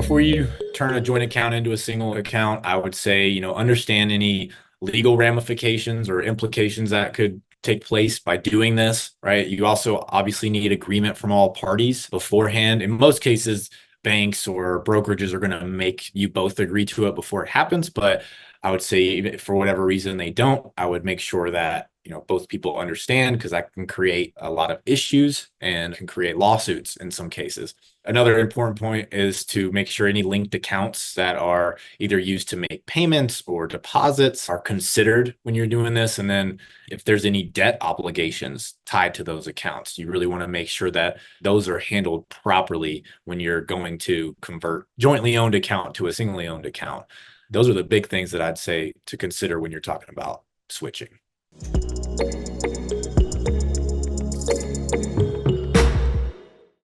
before you turn a joint account into a single account, I would say, understand any legal ramifications or implications that could take place by doing this, right? You also obviously need agreement from all parties beforehand. In most cases, banks or brokerages are going to make you both agree to it before it happens. But I would say, even if for whatever reason they don't, I would make sure that both people understand, because that can create a lot of issues and can create lawsuits in some cases. Another important point is to make sure any linked accounts that are either used to make payments or deposits are considered when you're doing this. And then if there's any debt obligations tied to those accounts, you really want to make sure that those are handled properly when you're going to convert jointly owned account to a singly owned account. Those are the big things that I'd say to consider when you're talking about switching.